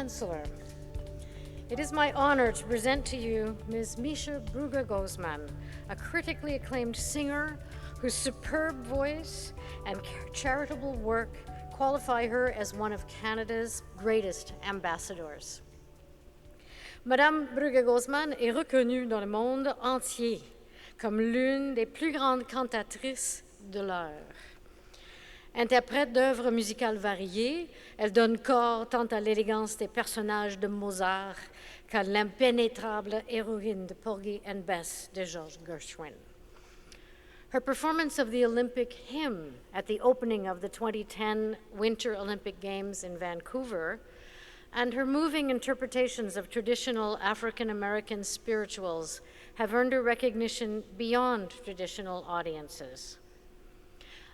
Chancellor, it is my honor to present to you Ms. Measha Brueggergosman, a critically acclaimed singer whose superb voice and charitable work qualify her as one of Canada's greatest ambassadors. Madame Brueggergosman est reconnue dans le monde entier comme l'une des plus grandes cantatrices de l'heure. Interprète d'œuvres musicales variées, elle donne corps tant à l'élégance des personnages de Mozart qu'à l'impénétrable héroïne de Porgy and Bess de George Gershwin. Her performance of the Olympic hymn at the opening of the 2010 Winter Olympic Games in Vancouver and her moving interpretations of traditional African-American spirituals have earned her recognition beyond traditional audiences.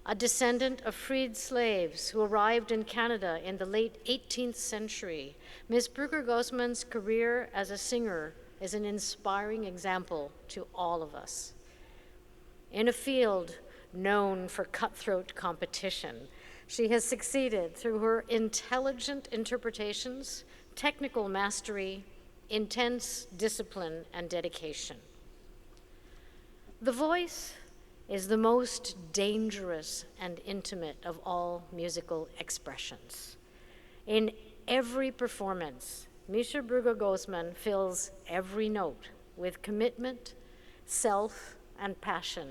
A descendant of freed slaves who arrived in Canada in the late 18th century, Ms. Brueggergosman's career as a singer is an inspiring example to all of us. In a field known for cutthroat competition, she has succeeded through her intelligent interpretations, technical mastery, intense discipline, and dedication. The voice is the most dangerous and intimate of all musical expressions. In every performance, Measha Brueggergosman fills every note with commitment, self, and passion.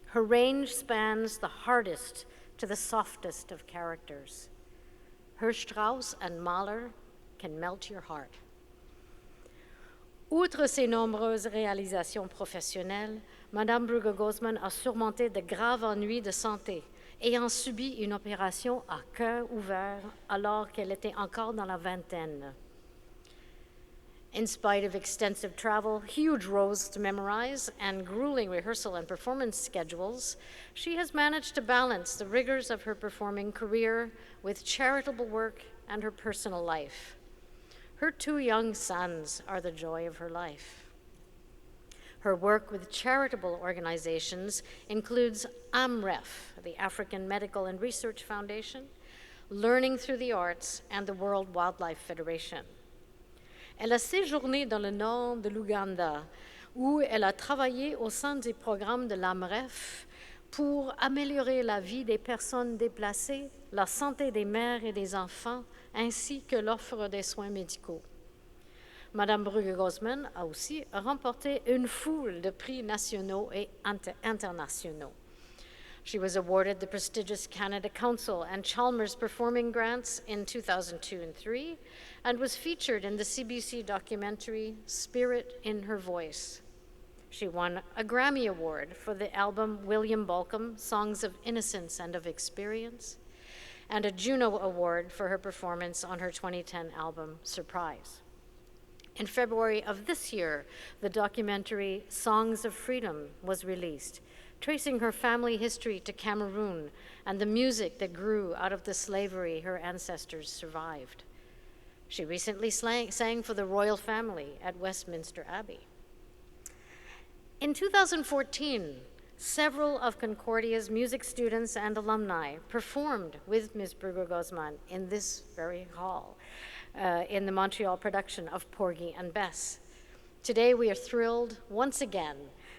Her range spans the hardest to the softest of characters. Her Strauss and Mahler can melt your heart. Outre ses nombreuses réalisations professionnelles, Madame Brueggergosman a surmonté de graves ennuis de santé, ayant subi une opération à cœur ouvert alors qu'elle était encore dans la vingtaine. In spite of extensive travel, huge roles to memorize, and grueling rehearsal and performance schedules, she has managed to balance the rigors of her performing career with charitable work and her personal life. Her 2 young sons are the joy of her life. Her work with charitable organizations includes AMREF, the African Medical and Research Foundation, Learning Through the Arts, and the World Wildlife Federation. Elle a séjourné dans le nord de l'Ouganda, où elle a travaillé au sein du programme de l'AMREF pour améliorer la vie des personnes déplacées, la santé des mères et des enfants, ainsi que l'offre des soins médicaux. Madame Brueggergosman a aussi remporté une foule de prix nationaux et internationaux. She was awarded the prestigious Canada Council and Chalmers Performing Grants in 2002 and 2003, and was featured in the CBC documentary Spirit in Her Voice. She won a Grammy Award for the album William Balcom, Songs of Innocence and of Experience, and a Juno Award for her performance on her 2010 album Surprise. In February of this year, the documentary Songs of Freedom was released, tracing her family history to Cameroon and the music that grew out of the slavery her ancestors survived. She recently sang for the royal family at Westminster Abbey. In 2014, several of Concordia's music students and alumni performed with Ms. Brueggergosman in this very hall in the Montreal production of Porgy and Bess. Today we are thrilled once again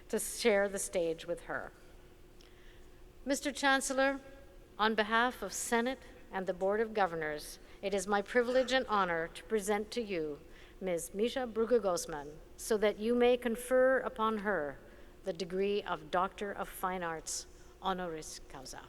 to share the stage with her. Mr. Chancellor, on behalf of Senate and the Board of Governors, it is my privilege and honor to present to you Ms. Measha Brueggergosman so that you may confer upon her the degree of Doctor of Fine Arts honoris causa.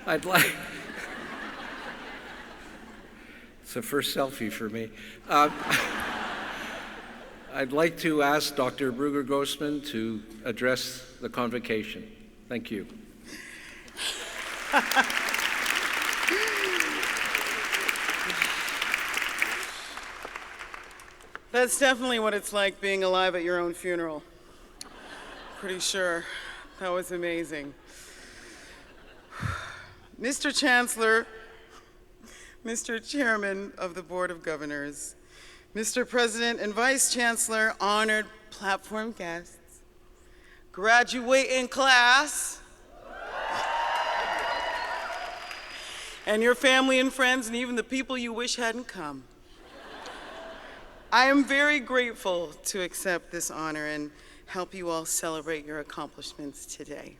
I'd like... It's the first selfie for me. I'd like to ask Dr. Brueggergosman to address the convocation. Thank you. That's definitely what it's like being alive at your own funeral. Pretty sure. That was amazing. Mr. Chancellor, Mr. Chairman of the Board of Governors, Mr. President and Vice Chancellor, honored platform guests, graduating class, and your family and friends, and even the people you wish hadn't come. I am very grateful to accept this honor and help you all celebrate your accomplishments today.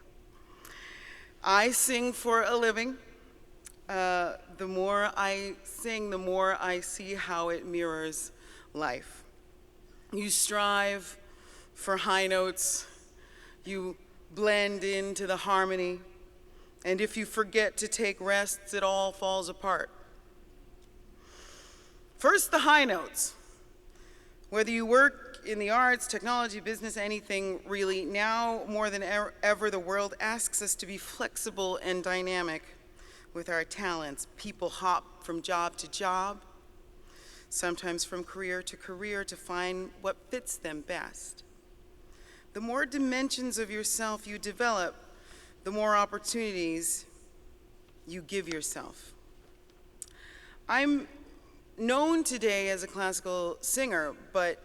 I sing for a living. The more I sing, the more I see how it mirrors life. You strive for high notes, you blend into the harmony, and if you forget to take rests, it all falls apart. First, the high notes. Whether you work in the arts, technology, business, anything really, now more than ever, the world asks us to be flexible and dynamic with our talents. People hop from job to job, sometimes from career to career, to find what fits them best. The more dimensions of yourself you develop, the more opportunities you give yourself. I'm known today as a classical singer, but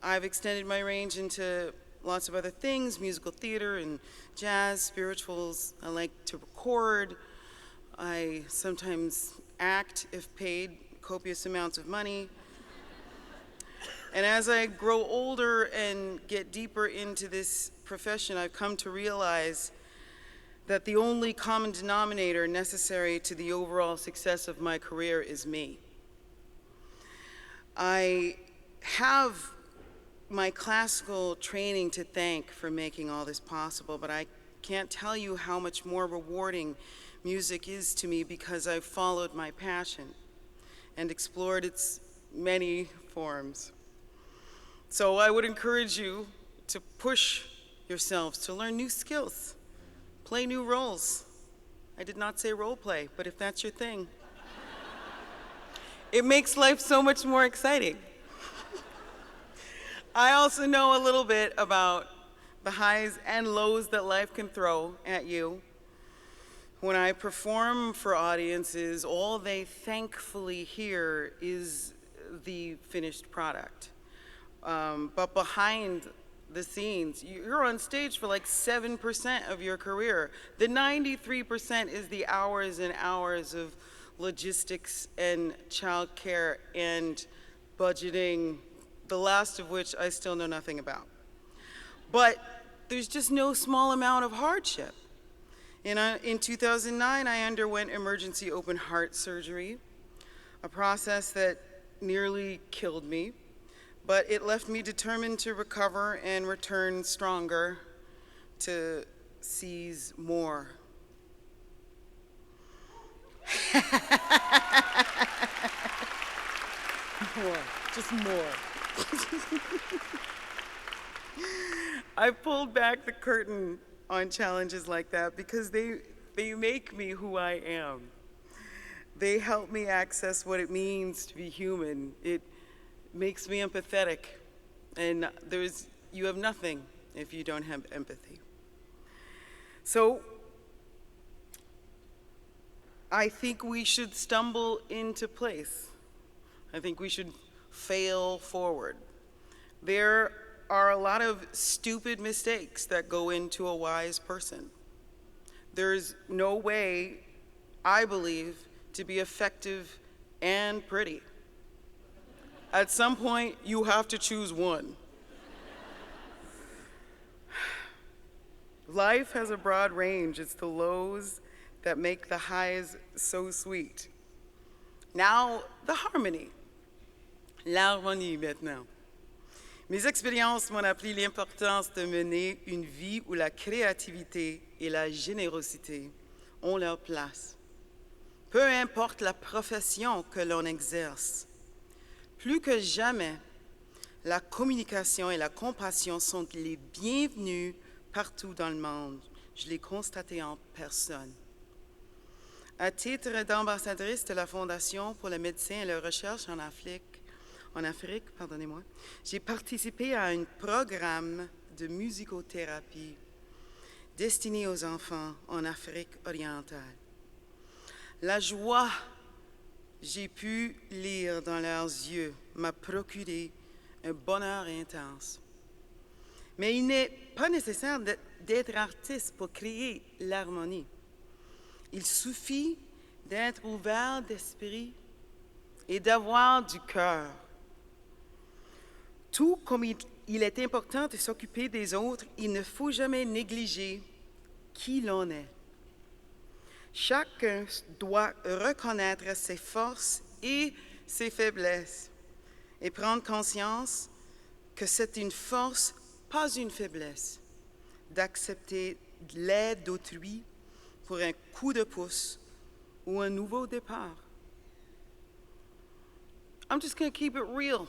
I've extended my range into lots of other things, musical theater and jazz, spirituals. I like to record. I sometimes act if paid copious amounts of money. And as I grow older and get deeper into this profession, I've come to realize that the only common denominator necessary to the overall success of my career is me. I have my classical training to thank for making all this possible, but I can't tell you how much more rewarding music is to me because I've followed my passion and explored its many forms. So I would encourage you to push yourselves to learn new skills, play new roles. I did not say role play, but if that's your thing, it makes life so much more exciting. I also know a little bit about the highs and lows that life can throw at you. When I perform for audiences, all they thankfully hear is the finished product. But behind the scenes, you're on stage for like 7% of your career. The 93% is the hours and hours of logistics and childcare and budgeting, the last of which I still know nothing about. But there's just no small amount of hardship. In 2009, I underwent emergency open heart surgery, a process that nearly killed me, but it left me determined to recover and return stronger to seize more. More, just more. I pulled back the curtain on challenges like that because they make me who I am. They help me access what it means to be human. It makes me empathetic, and you have nothing if you don't have empathy. So I think we should stumble into place. I think we should fail forward. There are a lot of stupid mistakes that go into a wise person. There's no way, I believe, to be effective and pretty. At some point, you have to choose one. Life has a broad range. It's the lows that make the highs so sweet. Now, the harmony. L'harmonie maintenant. Mes expériences m'ont appris l'importance de mener une vie où la créativité et la générosité ont leur place. Peu importe la profession que l'on exerce, plus que jamais, la communication et la compassion sont les bienvenues partout dans le monde. Je l'ai constaté en personne. À titre d'ambassadrice de la Fondation pour la médecine et la recherche en Afrique, j'ai participé à un programme de musicothérapie destiné aux enfants en Afrique orientale. La joie que j'ai pu lire dans leurs yeux m'a procuré un bonheur intense. Mais il n'est pas nécessaire d'être artiste pour créer l'harmonie. Il suffit d'être ouvert d'esprit et d'avoir du cœur. Tout comme il est important de s'occuper des autres, il ne faut jamais négliger qui l'on est. Chacun doit reconnaître ses forces et ses faiblesses et prendre conscience que c'est une force, pas une faiblesse, d'accepter l'aide d'autrui pour un coup de pouce ou un nouveau départ. I'm just going to keep it real.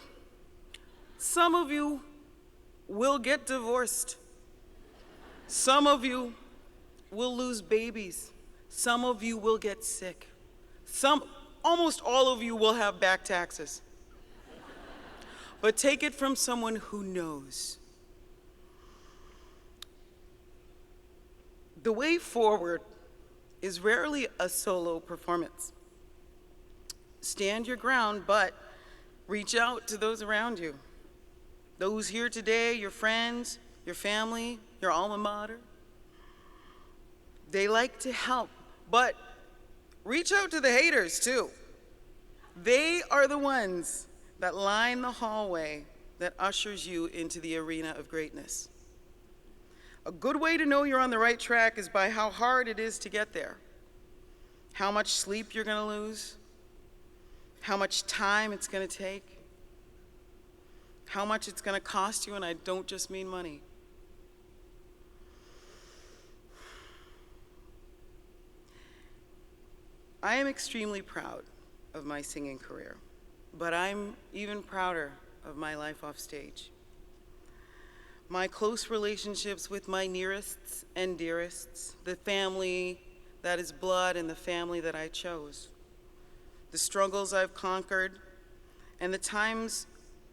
Some of you will get divorced. Some of you will lose babies. Some of you will get sick. Almost all of you will have back taxes. But take it from someone who knows. The way forward is rarely a solo performance. Stand your ground, but reach out to those around you. Those here today, your friends, your family, your alma mater. They like to help, but reach out to the haters too. They are the ones that line the hallway that ushers you into the arena of greatness. A good way to know you're on the right track is by how hard it is to get there, how much sleep you're going to lose, how much time it's going to take, how much it's going to cost you, and I don't just mean money. I am extremely proud of my singing career, but I'm even prouder of my life off stage. My close relationships with my nearest and dearests, the family that is blood and the family that I chose, the struggles I've conquered, and the times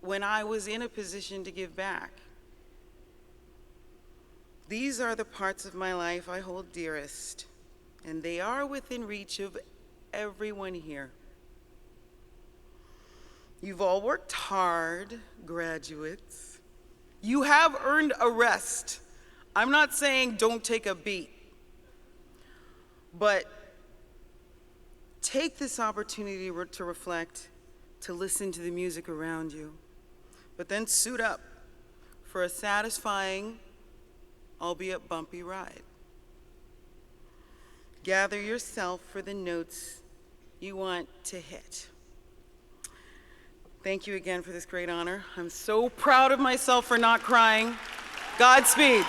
when I was in a position to give back. These are the parts of my life I hold dearest, and they are within reach of everyone here. You've all worked hard, graduates. You have earned a rest. I'm not saying don't take a beat, but take this opportunity to reflect, to listen to the music around you, but then suit up for a satisfying, albeit bumpy ride. Gather yourself for the notes you want to hit. Thank you again for this great honor. I'm so proud of myself for not crying. Godspeed.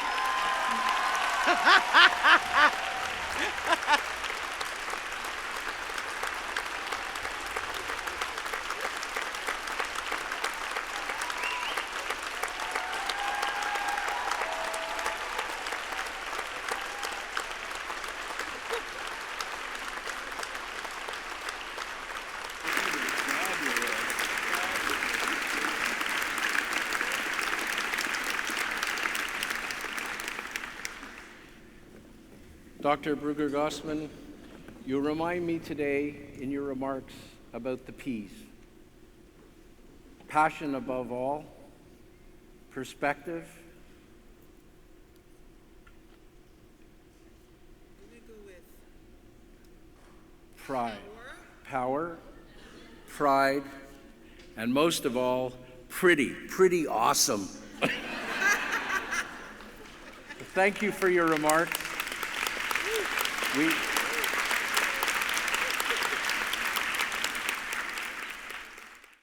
Dr. Brueggergosman, you remind me today in your remarks about the P's. Passion above all, perspective, pride, power, pride, and most of all, pretty awesome. Thank you for your remarks.